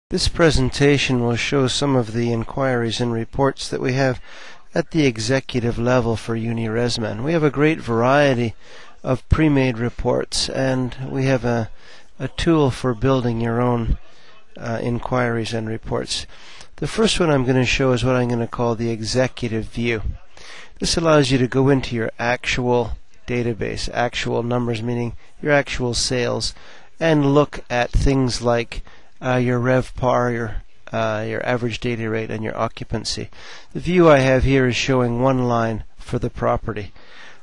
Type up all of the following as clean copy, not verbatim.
This presentation will show some of the inquiries and reports that we have at the executive level for Uniresman. We have a great variety of pre-made reports, and we have a tool for building your own inquiries and reports. The first one I'm going to show is what I'm going to call the executive view. This allows you to go into your actual database, actual numbers meaning your actual sales, and look at things like your RevPAR, your average daily rate, and your occupancy. The view I have here is showing one line for the property.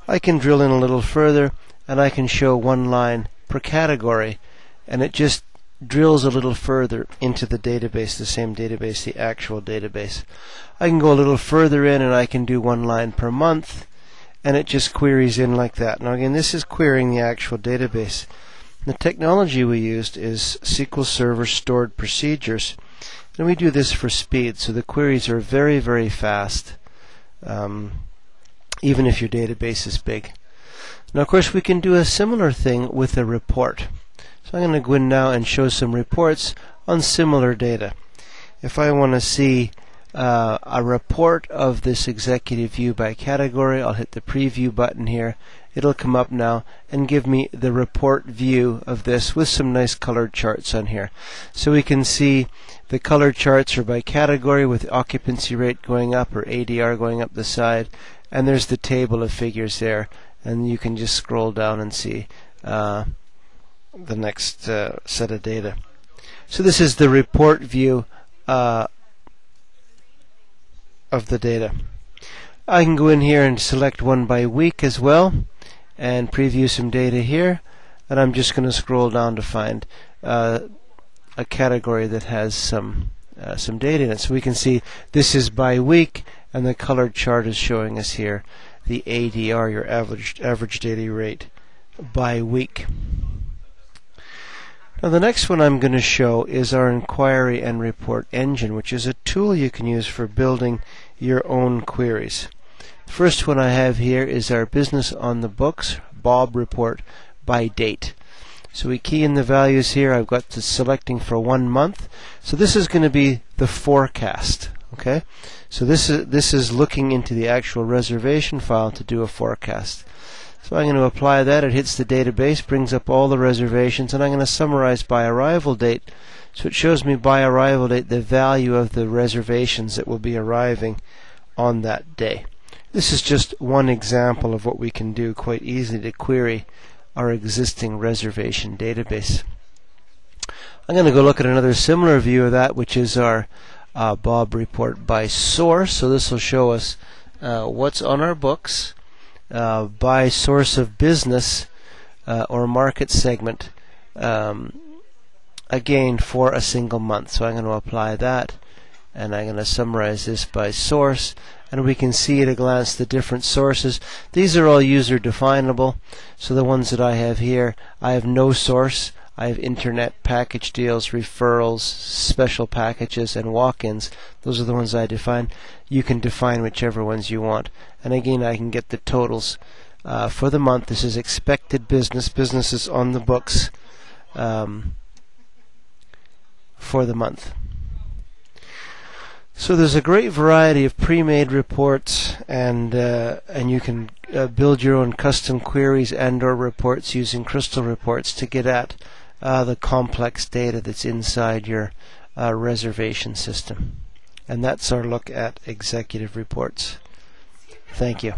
I can drill in a little further, and I can show one line per category, and it just drills a little further into the database, the same database, the actual database. I can go a little further in, and I can do one line per month, and it just queries in like that. Now again, this is querying the actual database. The technology we used is SQL Server stored procedures, and we do this for speed, so the queries are very, very fast, even if your database is big. Now of course we can do a similar thing with a report. So I'm going to go in now and show some reports on similar data. If I want to see a report of this executive view by category, I'll hit the preview button here. It'll come up now and give me the report view of this with some nice colored charts on here. So we can see the colored charts are by category with occupancy rate going up or ADR going up the side, and there's the table of figures there, and you can just scroll down and see the next set of data. So this is the report view of the data. I can go in here and select one by week as well and preview some data here, and I'm just going to scroll down to find a category that has some data in it. So we can see this is by week, and the colored chart is showing us here the ADR, your average daily rate, by week. Now the next one I'm going to show is our inquiry and report engine, which is a tool you can use for building your own queries. The first one I have here is our business on the books, Bob report by date. So we key in the values here. I've got the selecting for 1 month. So this is going to be the forecast. Okay, so this is looking into the actual reservation file to do a forecast. So I'm going to apply that. It hits the database, brings up all the reservations, and I'm going to summarize by arrival date. So it shows me by arrival date the value of the reservations that will be arriving on that day. This is just one example of what we can do quite easily to query our existing reservation database. I'm going to go look at another similar view of that, which is our Bob report by source. So this will show us what's on our books by source of business or market segment, again for a single month. So I'm going to apply that, and I'm going to summarize this by source, and we can see at a glance the different sources. These are all user definable. So the ones that I have here, I have no source. I have internet package deals, referrals, special packages, and walk-ins. Those are the ones I define. You can define whichever ones you want. And again, I can get the totals for the month. This is expected business. Business is on the books for the month. So there's a great variety of pre-made reports, and you can build your own custom queries and/or reports using Crystal reports to get at the complex data that's inside your reservation system. And that's our look at executive reports. Thank you.